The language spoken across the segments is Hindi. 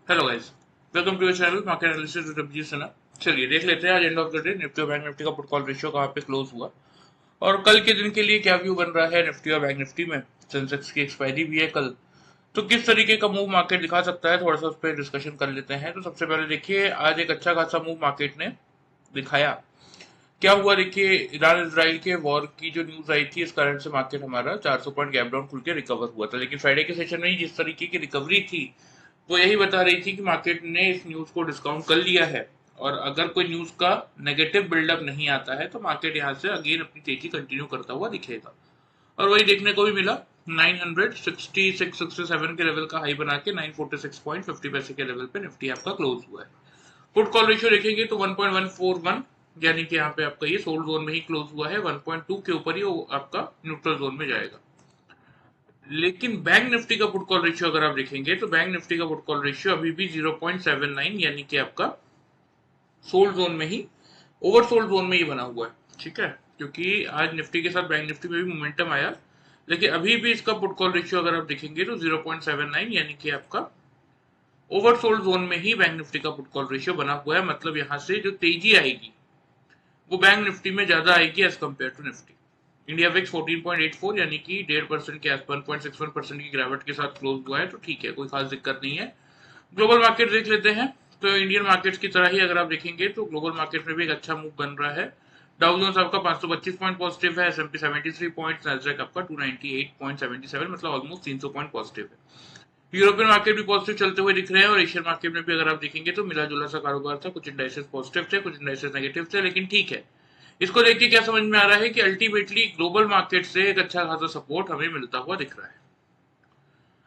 Hello guys, welcome to your channel market analysis with Abhijit Sinha. चलिए देख लेते हैं आज end of the day Nifty और बैंक निफ्टी का पुट कॉल रेशियो कहाँ पे क्लोज हुआ और कल के दिन के लिए क्या व्यू बन रहा है निफ्टी और बैंक निफ्टी में। सेंसेक्स की एक्सपायरी भी है कल, तो किस तरीके का मूव मार्केट दिखा सकता है थोड़ा सा उस पर डिस्कशन कर लेते हैं। तो सबसे पहले देखिए आज एक अच्छा खासा मूव मार्केट ने दिखाया। क्या हुआ देखिए, ईरान इसराइल के वॉर की जो न्यूज आई थी इस कारण से मार्केट हमारा 400 पॉइंट गैप डाउन खुल के रिकवर हुआ था, लेकिन फ्राइडे के सेशन में ही जिस तरीके की रिकवरी थी वो यही बता रही थी कि मार्केट ने इस न्यूज को डिस्काउंट कर लिया है और अगर कोई न्यूज का नेगेटिव बिल्डअप नहीं आता है तो मार्केट यहाँ से अगेन अपनी तेजी कंटिन्यू करता हुआ दिखेगा। और वही देखने को भी मिला। 966-67 के लेवल का हाई बना के 946.50 पैसे के लेवल पे निफ्टी आपका क्लोज हुआ है। पुट कॉल रेशियो देखेंगे तो 1.141, यानी कि यहाँ पे आपका ये सोल्ड जोन में ही क्लोज हुआ है। 1.2 के ऊपर ही वो आपका न्यूट्रल जोन में जाएगा। लेकिन बैंक निफ्टी का पुट कॉल रेशियो अगर आप देखेंगे तो बैंक निफ्टी का पुट कॉल रेशियो अभी भी 0.79, यानी कि आपका सोल्ड जोन में ही, ओवर सोल्ड जोन में ही बना हुआ है। ठीक है, क्योंकि आज निफ्टी के साथ बैंक निफ्टी में भी मोमेंटम आया, लेकिन अभी भी इसका पुट कॉल रेशियो अगर आप देखेंगे तो 0.79, यानी कि आपका ओवरसोल्ड जोन में ही बैंक निफ्टी का पुट कॉल रेशियो बना हुआ है। मतलब यहाँ से जो तेजी आएगी वो बैंक निफ्टी में ज्यादा आएगी as compare to Nifty. India VIX 14.84, यानी कि 1.5% के आसपास 1.61% की गिरावट के साथ क्लोज हुआ है, तो ठीक है, कोई खास दिक्कत नहीं है। ग्लोबल मार्केट देख लेते हैं तो इंडियन मार्केट्स की तरह ही अगर आप देखेंगे तो ग्लोबल मार्केट में भी एक अच्छा मूव बन रहा है। डाउ जोन्स आपका 525 पॉइंट पॉजिटिव है, एसएमपी 73 पॉइंट, नैस्डैक आपका 298.77, मतलब ऑलमोस्ट 300 पॉइंट पॉजिटिव है। यूरोपियन मार्केट भी पॉजिटिव चलते हुए दिख रहे हैं और एशियन मार्केट में भी अगर आप देखेंगे तो मिला जुला सा कारोबार था। कुछ इंडाइसेस पॉजिटिव थे, कुछ इंडाइसेस नेगेटिव थे, लेकिन ठीक है। इसको देख के क्या समझ में आ रहा है कि अल्टीमेटली ग्लोबल मार्केट से एक अच्छा खासा सपोर्ट हमें मिलता हुआ दिख रहा है।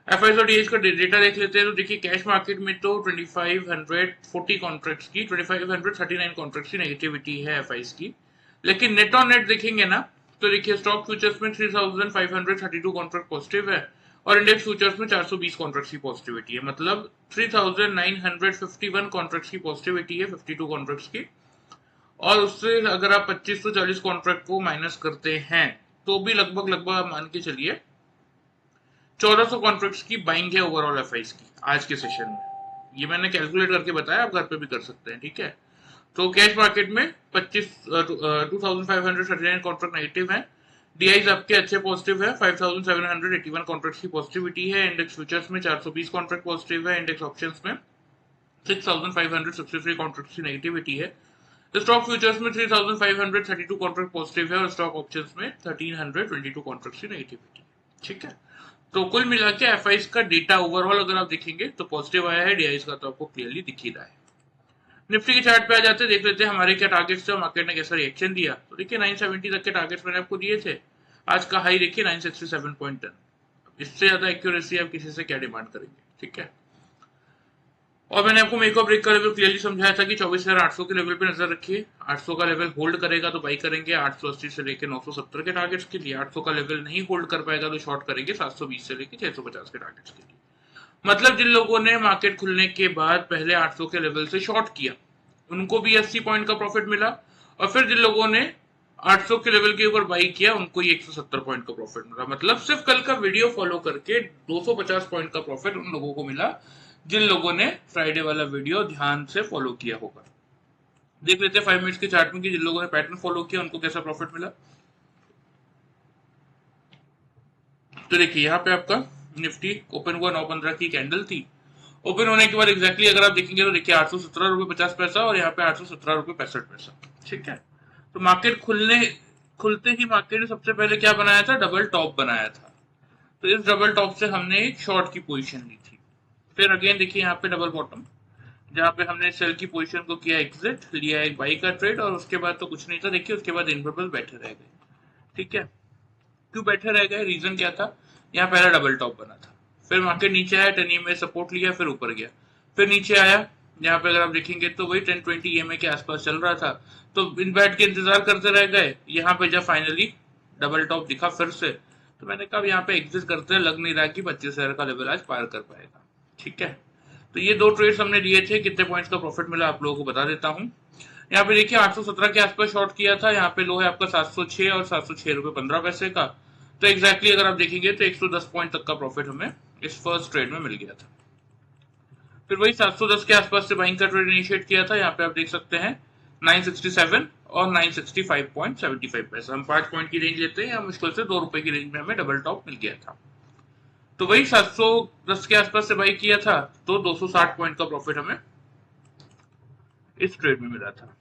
एफआईज और डीएच का डेटा देख लेते हैं तो देखिए कैश मार्केट में तो 2540 कॉन्ट्रैक्ट्स की 2539 कॉन्ट्रैक्ट्स की नेगेटिविटी है एफआईज की। लेकिन नेट ऑन नेट देखेंगे ना तो देखिए स्टॉक फ्यूचर्स में 3532 कॉन्ट्रैक्ट पॉजिटिव है और इंडेक्स फ्यूचर्स में 420 कॉन्ट्रैक्ट्स की पॉजिटिविटी है। मतलब 3951 कॉन्ट्रैक्ट्स की पॉजिटिविटी है 52 कॉन्ट्रैक्ट्स की। और उससे अगर आप 2540 कॉन्ट्रैक्ट को माइनस करते हैं तो भी लगभग लगभग आप मान के चलिए 1400 कॉन्ट्रैक्ट्स की बाइंग है ओवरऑल एफआईज की आज के सेशन में। ये मैंने कैलकुलेट करके बताया, आप घर पे भी कर सकते हैं। ठीक है, तो कैश मार्केट में 2539 कॉन्ट्रैक्ट नेगेटिव है। डीआईज आपके अच्छे पॉजिटिव है, 5781 कॉन्ट्रैक्ट की पॉजिटिविटी है। इंडेक्स फ्यूचर्स में 420 कॉन्ट्रैक्ट पॉजिटिव है। इंडेक्स ऑप्शंस में 6563 कॉन्ट्रैक्ट की नेगेटिविटी है। स्टॉक फ्यूचर्स में 3532 कॉन्ट्रैक्ट पॉजिटिव है और स्टॉक ऑप्शंस में 1322 कॉन्ट्रैक्ट की नेगेटिविटी। ठीक है, तो कुल मिला के एफआईज का डेटा ओवरऑल अगर आप देखेंगे तो पॉजिटिव आया है, डीआईज का तो आपको क्लियरली दिख ही रहा है। निफ्टी के चार्ट पे आ जाते हैं, देख लेते हैं हमारे क्या टारगेट्स थे और मार्केट ने कैसा रिएक्शन दिया। तो देखिए 970 तक के टारगेट्स मैंने आपको दिए थे। आज का हाई देखिए 967.10। इससे ज्यादा एक्यूरेसी आप किसी से क्या डिमांड करेंगे। ठीक है, और मैंने आपको मेकअप ब्रेक का लेवल क्लियरली समझाया था कि 24,800 के लेवल पे नजर रखिए। 800 का लेवल होल्ड करेगा तो बाई करेंगे 880 से लेकर 970 के टारगेट्स के लिए। 800 का लेवल नहीं होल्ड कर पाएगा तो शॉर्ट करेंगे 720 से लेकर 650 के टारगेट्स के लिए। मतलब जिन लोगों ने मार्केट खुलने के बाद पहले 800 के लेवल से शॉर्ट किया उनको भी 80 पॉइंट का प्रॉफिट मिला, और फिर जिन लोगों ने 800 के लेवल के ऊपर बाई किया उनको ही 170 पॉइंट का प्रॉफिट मिला। मतलब सिर्फ कल का वीडियो फॉलो करके 250 पॉइंट का प्रॉफिट उन लोगों को मिला जिन लोगों ने फ्राइडे वाला वीडियो ध्यान से फॉलो किया होगा। देख लेते हैं 5 मिनट्स के चार्ट में कि जिन लोगों ने पैटर्न फॉलो किया उनको कैसा प्रॉफिट मिला। तो देखिए यहाँ पे आपका निफ्टी ओपन हुआ 9:15 की कैंडल थी। ओपन होने के बाद एग्जैक्टली अगर आप देखेंगे तो देखिए 817 रुपए 50 पैसा और यहाँ पे 817 रुपए 65 पैसा। ठीक है, तो मार्केट खुलते ही मार्केट ने सबसे पहले क्या बनाया था, डबल टॉप बनाया था। तो इस डबल टॉप से हमने एक शॉर्ट की पोजीशन ली थी। फिर अगेन देखिए यहाँ पे डबल बॉटम, जहाँ पे हमने सेल की पोजीशन को किया एग्जिट, लिया एक बाई का ट्रेड और उसके बाद तो कुछ नहीं था। देखिए उसके बाद इनवर्बल बैठे रह गए। ठीक है, क्यों बैठे रह गए, रीजन क्या था, यहाँ पहला डबल टॉप बना था। फिर मार्केट नीचे आया, 10 EMA सपोर्ट लिया, फिर ऊपर गया, फिर नीचे आया। यहाँ पे अगर आप देखेंगे तो वही 10-20 EMA के आसपास चल रहा था। तो इन बैठ के इंतजार करते रह गए। यहाँ पे जब फाइनली डबल टॉप दिखा फिर से, तो मैंने कहा यहाँ पे एग्जिट करते लग नहीं रहा कि 25,000 का लेवल आज पार कर पाएगा। ठीक है, तो ये दो ट्रेड्स हमने लिए थे। कितने पॉइंट्स का प्रॉफिट मिला आप लोगों को बता देता हूँ। यहाँ पे देखिए 817 के आसपास शॉर्ट किया था। यहाँ पे लो है आपका 706 और 706 रुपए 15 पैसे का। तो एग्जैक्टली अगर आप देखेंगे तो 110 पॉइंट तक का प्रॉफिट हमें इस फर्स्ट ट्रेड में मिल गया था। फिर वही 710 के आसपास से बाइंग का ट्रेड इनिशिएट किया था। यहाँ पे आप देख सकते हैं 967 और 965.75 पैसा। हम 5 पॉइंट की रेंज लेते हैं, मुश्किल से 2 रुपए की रेंज में हमें डबल टॉप मिल गया था। तो वही 710 के आसपास से बाई किया था, तो 260 पॉइंट का प्रॉफिट हमें इस ट्रेड में मिला था।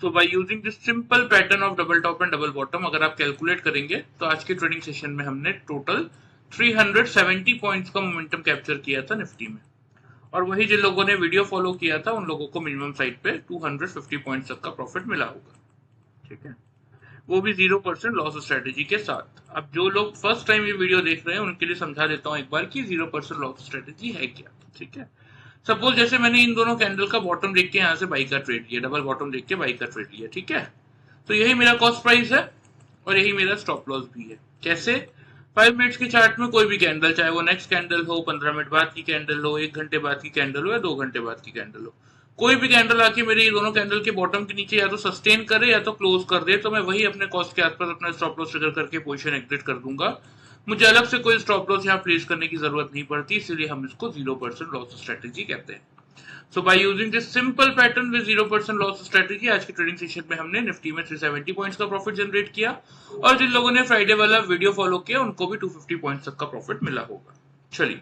So by using this simple pattern of double top and double bottom, अगर आप कैलकुलेट करेंगे तो आज के ट्रेडिंग सेशन में हमने टोटल 370 पॉइंट्स का मोमेंटम कैप्चर किया था निफ्टी में। और वही जिन लोगों ने वीडियो फॉलो किया था उन लोगों को मिनिमम साइड पे 250 पॉइंट्स तक का प्रॉफिट मिला होगा। ठीक है, वो भी 0% लॉस स्ट्रेटेजी के साथ। अब जो लोग फर्स्ट टाइम ये वीडियो देख रहे हैं उनके लिए समझा देता हूँ एक बार कि 0% लॉस स्ट्रेटेजी है क्या। ठीक है, सपोज जैसे मैंने इन दोनों कैंडल का बॉटम देख के यहाँ से बाई का ट्रेड लिया, डबल बॉटम देख के बाई का ट्रेड लिया। ठीक है, तो यही मेरा कॉस्ट प्राइस है और यही मेरा स्टॉप लॉस भी है। कैसे? 5 मिनट्स के चार्ट में कोई भी कैंडल, चाहे वो नेक्स्ट कैंडल हो, 15 मिनट बाद की कैंडल हो, 1 घंटे बाद की कैंडल हो या 2 घंटे बाद की कैंडल हो, कोई भी कैंडल आके मेरे ये दोनों कैंडल के बॉटम के नीचे या तो सस्टेन करे या तो क्लोज कर दे, तो मैं वही अपने कॉस्ट के आसपास अपना स्टॉप लॉस ट्रिगर करके पोजीशन एग्जिट कर दूंगा। मुझे अलग से कोई स्टॉप लॉस यहाँ प्लेस करने की जरूरत नहीं पड़ती, इसलिए हम इसको 0% लॉस स्ट्रेटेजी कहते हैं। So by using this simple pattern with 0% loss strategy, आज की ट्रेडिंग सेशन में हमने निफ्टी में 370 पॉइंट्स का प्रॉफिट जनरेट किया और जिन लोगों ने फ्राइडे वाला वीडियो फॉलो किया उनको भी 250 पॉइंट्स तक का प्रॉफिट मिला होगा। चलिए,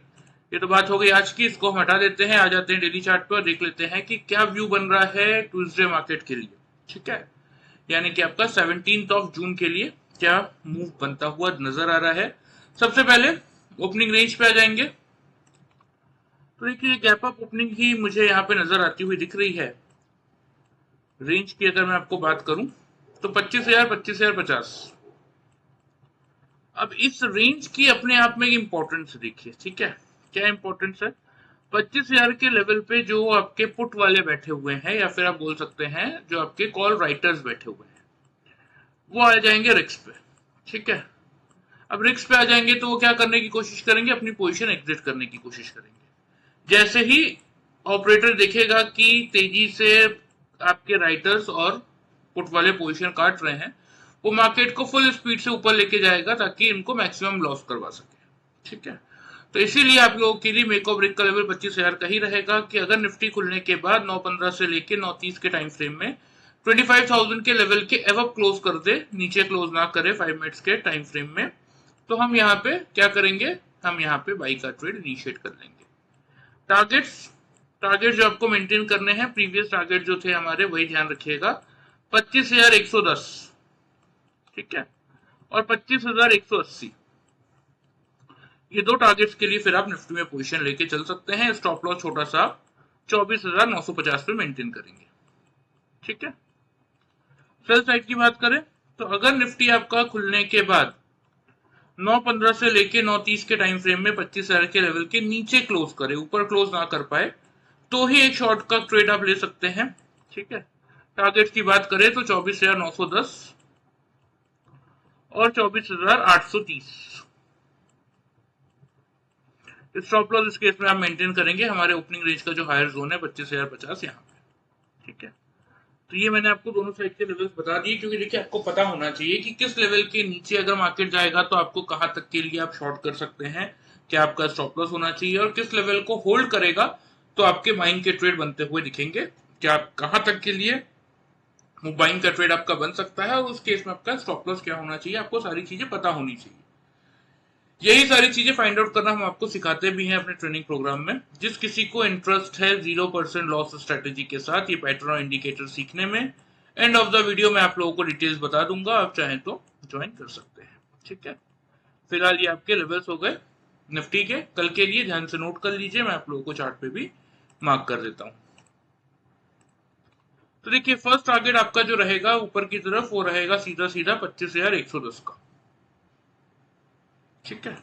ये तो बात हो गई आज की, इसको हम हटा देते हैं, आ जाते हैं डेली चार्ट पर और देख लेते हैं कि क्या व्यू बन रहा है ट्यूसडे मार्केट के लिए। ठीक है, यानी कि आपका 17 जून के लिए क्या मूव बनता हुआ नजर आ रहा है। सबसे पहले ओपनिंग रेंज पे आ जाएंगे। तो देखिए गैप अप ओपनिंग ही मुझे यहाँ पे नजर आती हुई दिख रही है। रेंज की अगर मैं आपको बात करूं तो 25,000 25,050। अब इस रेंज की अपने आप में इंपॉर्टेंस देखिए। ठीक है, क्या इंपॉर्टेंस है? 25,000 के लेवल पे जो आपके पुट वाले बैठे हुए हैं या फिर आप बोल सकते हैं जो आपके कॉल राइटर्स बैठे हुए हैं वो आ जाएंगे रिक्स पे। ठीक है, अब रिक्स पे आ जाएंगे तो वो क्या करने की कोशिश करेंगे? अपनी पोजीशन एग्जिट करने की कोशिश करेंगे। जैसे ही ऑपरेटर देखेगा कि तेजी से आपके राइटर्स और पुट वाले पोजीशन काट रहे हैं, वो मार्केट को फुल स्पीड से ऊपर लेके जाएगा ताकि इनको मैक्सिमम लॉस करवा सके। ठीक है, तो इसीलिए आप लोगों के लिए मेक और ब्रेक का लेवल 25,000 का ही रहेगा कि अगर निफ्टी खुलने के बाद 9:15 से लेके 9:30 के टाइम फ्रेम में 25,000 के लेवल के एव क्लोज कर दे, नीचे क्लोज ना करे 5 मिनट्स के टाइम फ्रेम में, तो हम यहाँ पे क्या करेंगे? हम यहाँ पे बाई का ट्रेड इनिशिएट कर लेंगे। टारगेट जो आपको मेंटेन करने हैं, प्रीवियस टारगेट जो थे हमारे वही ध्यान रखिएगा, 25,110। ठीक है, और 25,180। ये दो टारगेट्स के लिए फिर आप निफ्टी में पोजीशन लेके चल सकते हैं। स्टॉप लॉस छोटा सा 24,950 पे मेंटेन करेंगे। ठीक है, सेल साइड की बात करें तो अगर निफ्टी आपका खुलने के बाद 9:15 से लेके 9:30 के टाइम फ्रेम में 25,000 के लेवल के नीचे क्लोज करे, ऊपर क्लोज ना कर पाए, तो ही एक शॉर्ट का ट्रेड आप ले सकते हैं। ठीक है, टारगेट की बात करें तो 24,910 और 24,830। स्टॉप लॉस इस केस में आप मेंटेन करेंगे। हमारे ओपनिंग रेंज का जो हायर जोन है 25,050 यहाँ पे। ठीक है, तो ये मैंने आपको दोनों साइड के लेवल्स बता दिए, क्योंकि देखिए आपको पता होना चाहिए कि किस लेवल के नीचे अगर मार्केट जाएगा तो आपको कहां तक के लिए आप शॉर्ट कर सकते हैं, क्या आपका स्टॉप लॉस होना चाहिए, और किस लेवल को होल्ड करेगा तो आपके बाइंग के ट्रेड बनते हुए दिखेंगे, क्या आप कहां तक के लिए बाइंग का ट्रेड आपका बन सकता है, और उस केस में आपका स्टॉप लॉस क्या होना चाहिए। आपको सारी चीजें पता होनी चाहिए। यही सारी चीजें फाइंड आउट करना हम आपको सिखाते भी हैं अपने ट्रेनिंग प्रोग्राम में। जिस किसी को इंटरेस्ट है 0% लॉस स्ट्रेटेजी के साथ ये पैटर्न और इंडिकेटर सीखने में, एंड ऑफ द वीडियो मैं आप लोगों को डिटेल्स बता दूंगा, आप चाहें तो ज्वाइन कर सकते हैं। ठीक है, फिलहाल ये आपके लेवल्स हो गए निफ्टी के। कल के लिए ध्यान से नोट कर लीजिए, मैं आप लोगों को चार्ट पे भी मार्क कर देता हूं। तो देखिए फर्स्ट टारगेट आपका जो रहेगा ऊपर की तरफ वो रहेगा सीधा सीधा 25,110 का। ठीक है,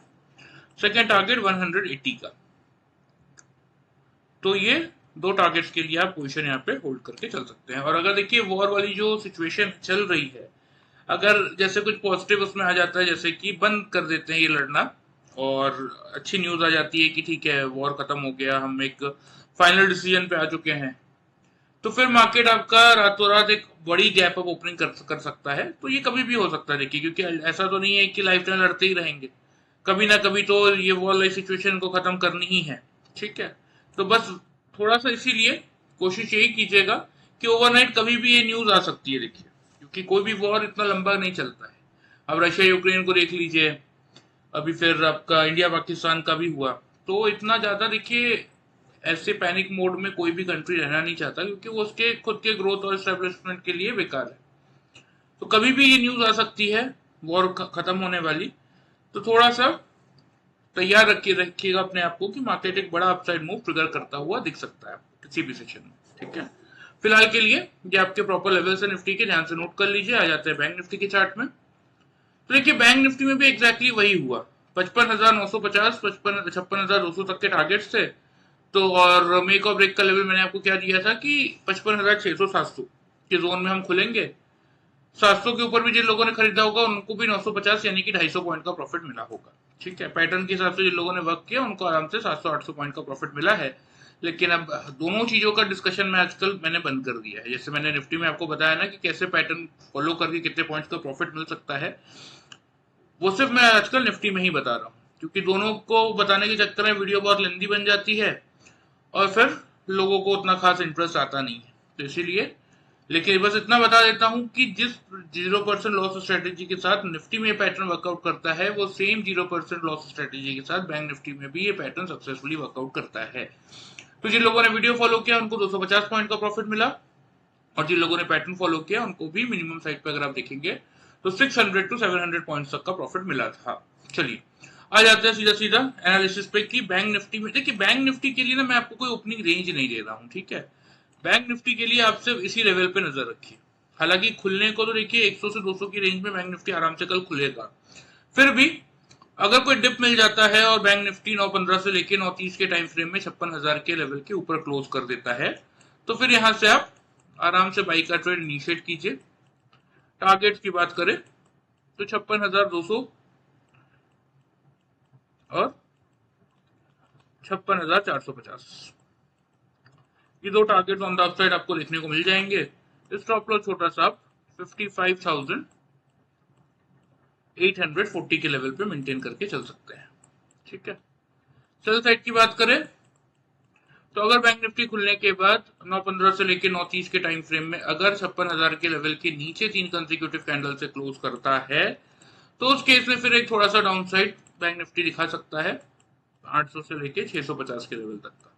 सेकेंड टारगेट 180 का। तो ये दो टारगेट्स के लिए आप पोजीशन यहाँ पे होल्ड करके चल सकते हैं। और अगर देखिए वॉर वाली जो सिचुएशन चल रही है, अगर जैसे कुछ पॉजिटिव उसमें आ जाता है, जैसे कि बंद कर देते हैं ये लड़ना और अच्छी न्यूज आ जाती है कि ठीक है वॉर खत्म हो गया, हम एक फाइनल डिसीजन पे आ चुके हैं, तो फिर मार्केट आपका रातों रात एक बड़ी गैप अप ओपनिंग कर सकता है। तो ये कभी भी हो सकता है देखिए, क्योंकि ऐसा तो नहीं है कि लाइफ टाइम लड़ते ही रहेंगे, कभी ना कभी तो ये वॉर लाइफ सिचुएशन को खत्म करनी ही है। ठीक है, तो बस थोड़ा सा इसीलिए कोशिश यही कीजिएगा कि ओवरनाइट कभी भी ये न्यूज आ सकती है, देखिए, क्योंकि कोई भी वॉर इतना लंबा नहीं चलता है। अब रशिया यूक्रेन को देख लीजिए, अभी फिर आपका इंडिया पाकिस्तान का भी हुआ, तो इतना ज्यादा देखिए ऐसे पैनिक मोड में कोई भी कंट्री रहना नहीं चाहता, क्योंकि वो उसके खुद के ग्रोथ और एस्टेब्लिशमेंट के लिए बेकार है। तो कभी भी ये न्यूज आ सकती है वॉर खत्म होने वाली, तो थोड़ा सा तैयार रखिएगा अपने आप को कि मार्केट एक बड़ा अपसाइड मूव ट्रिगर करता हुआ दिख सकता है किसी भी सेशन में। ठीक है, फिलहाल के लिए ये आपके प्रॉपर लेवल्स है निफ्टी के, ध्यान से नोट कर लीजिए। आ जाते हैं बैंक निफ्टी के चार्ट में। तो देखिए बैंक निफ्टी में भी एग्जैक्टली वही हुआ, 55,950 56,200 तक के टारगेट्स थे। तो और मेक और ब्रेक का लेवल मैंने आपको क्या दिया था कि 55,600 700 के जोन में हम खुलेंगे। 700 के ऊपर भी जिन लोगों ने खरीदा होगा उनको भी 950 यानी कि 250 पॉइंट का प्रॉफिट मिला होगा। ठीक है, पैटर्न के हिसाब से जिन लोगों ने वर्क किया उनको आराम से 700-800 पॉइंट का प्रॉफिट मिला है। लेकिन अब दोनों चीजों का डिस्कशन में आजकल मैंने बंद कर दिया है। जैसे मैंने निफ्टी में आपको बताया ना कि कैसे पैटर्न फॉलो करके कितने पॉइंट्स का प्रॉफिट मिल सकता है, वो सिर्फ मैं आजकल निफ्टी में ही बता रहा हूँ, क्योंकि दोनों को बताने के चक्कर में वीडियो बहुत लेंदी बन जाती है और फिर लोगों को उतना खास इंटरेस्ट आता नहीं है, तो इसीलिए। लेकिन बस इतना बता देता हूं कि जिस 0% लॉस स्ट्रेटेजी के साथ निफ्टी में पैटर्न वर्कआउट करता है, वो सेम 0% लॉस स्ट्रेटेजी के साथ बैंक निफ्टी में भी ये पैटर्न सक्सेसफुली वर्कआउट करता है। तो जिन लोगों ने वीडियो फॉलो किया उनको 250 पॉइंट का प्रॉफिट मिला, और जिन लोगों ने पैटर्न फॉलो किया उनको भी मिनिमम साइड पे अगर आप देखेंगे तो 600 to 700 पॉइंट्स तक का प्रॉफिट मिला था। चलिए आ जाते हैं सीधा सीधा एनालिसिस पे कि बैंक निफ्टी में। देखिए बैंक निफ्टी के लिए ना मैं आपको कोई ओपनिंग रेंज नहीं दे रहा हूँ, ठीक है। बैंक निफ्टी के लिए आप सिर्फ इसी लेवल पे नजर रखिए। हालांकि खुलने को तो देखिए 100 से 200 की रेंज में बैंक निफ्टी आराम से कल खुलेगा। फिर भी अगर कोई डिप मिल जाता है और बैंक निफ्टी 9:15 से लेके 9:30 के टाइम फ्रेम में 56,000 के लेवल के ऊपर क्लोज कर देता है, तो फिर यहां से आप आराम से बाई का ट्रेड इनिशिएट कीजिए। टारगेट की बात करें तो 56,200 और 56,450, ये दो टारगेट ऑन द अपसाइड आपको देखने को मिल जाएंगे। स्टॉप लॉस छोटा सा 55,840 के लेवल पे मेंटेन करके चल सकते हैं। ठीक है, सेल साइड की बात करें तो अगर बैंक निफ्टी खुलने के बाद 9:15 से लेकर 9:30 के टाइम फ्रेम में अगर 56,000 के लेवल के नीचे 3 कंसेक्यूटिव कैंडल से क्लोज करता है, तो उस केस में फिर एक थोड़ा सा डाउन साइड बैंक निफ्टी दिखा सकता है 800 से लेके 650 के लेवल तक का।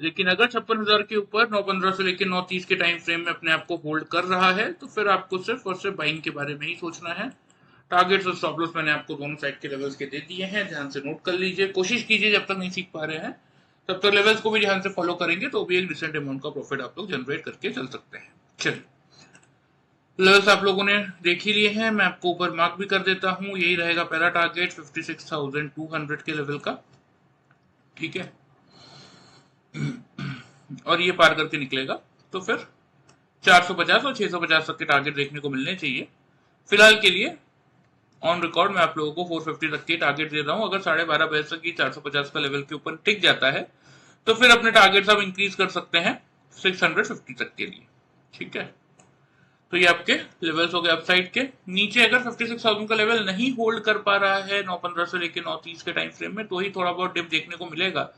लेकिन अगर 56,000 के ऊपर 9:15 से लेकर 9:30 के टाइम फ्रेम में अपने आप को होल्ड कर रहा है, तो फिर आपको सिर्फ और सिर्फ बाइंग के बारे में ही सोचना है। टारगेट्स और स्टॉप लॉस मैंने आपको दोनों साइड के लेवल्स के दे दिए हैं, ध्यान से नोट कर लीजिए। कोशिश कीजिए जब तक नहीं सीख पा रहे हैं तब तक लेवल्स को भी ध्यान से फॉलो करेंगे तो भी एक डिसेंट अमाउंट का प्रॉफिट आप लोग जनरेट करके चल सकते हैं। चलिए लेवल्स आप लोगों ने देख ही लिए हैं, मैं आपको ऊपर मार्क भी कर देता हूं। यही रहेगा पहला टारगेट 56,200 के लेवल का। ठीक है, और ये पार करके निकलेगा तो फिर 450 और 650 तक के टारगेट देखने को मिलने चाहिए। फिलहाल के लिए ऑन रिकॉर्ड मैं आप लोगों को 450 तक के टारगेट दे रहा हूं। अगर 12:30 बजे तक ये 450 का लेवल के ऊपर टिक जाता है तो फिर अपने टारगेट्स आप इंक्रीज कर सकते हैं 650 तक के लिए। ठीक है, तो ये आपके लेवल्स हो गए अपसाइड के। नीचे अगर 56,000 का लेवल नहीं होल्ड कर पा रहा है 9:15 से लेकर 9:30 के टाइम फ्रेम में, तो ही थोड़ा बहुत डिप देखने को मिलेगा,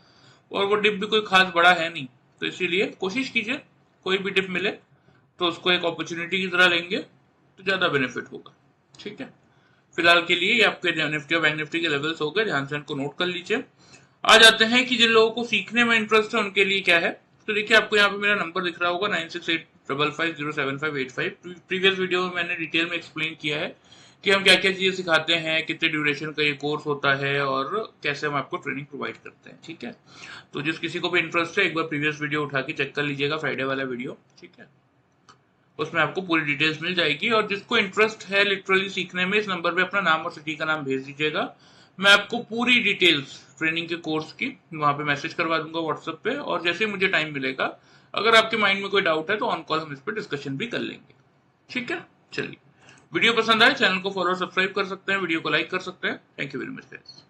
और वो डिप भी कोई खास बड़ा है नहीं। तो इसीलिए कोशिश कीजिए कोई भी डिप मिले तो उसको एक अपॉर्चुनिटी की तरह लेंगे तो ज्यादा बेनिफिट होगा। ठीक है, फिलहाल के लिए ये आपके निफ्टी और बैंक निफ्टी के लेवल्स हो गए, ध्यान से इनको नोट कर लीजिए। आ जाते हैं कि जिन लोगों को सीखने में इंटरेस्ट है उनके लिए क्या है। तो देखिए आपको यहाँ पे मेरा नंबर दिख रहा होगा 9685507585। प्रीवियस वीडियो में मैंने डिटेल में एक्सप्लेन किया है कि हम क्या क्या चीजें सिखाते हैं, कितने ड्यूरेशन का ये कोर्स होता है और कैसे हम आपको ट्रेनिंग प्रोवाइड करते हैं। ठीक है, तो जिस किसी को भी इंटरेस्ट है एक बार प्रीवियस वीडियो उठा के चेक कर लीजिएगा, फ्राइडे वाला वीडियो। ठीक है, उसमें आपको पूरी डिटेल्स मिल जाएगी। और जिसको इंटरेस्ट है लिटरली सीखने में, इस नंबर पे अपना नाम और सिटी का नाम भेज दीजिएगा। मैं आपको पूरी डिटेल्स ट्रेनिंग के कोर्स की वहां पे मैसेज करवा दूंगा व्हाट्सएप पे, और जैसे ही मुझे टाइम मिलेगा अगर आपके माइंड में कोई डाउट है तो ऑन कॉल हम इस पर डिस्कशन भी कर लेंगे। ठीक है, चलिए वीडियो पसंद आए चैनल को फॉलो और सब्सक्राइब कर सकते हैं, वीडियो को लाइक कर सकते हैं। Thank you very much guys.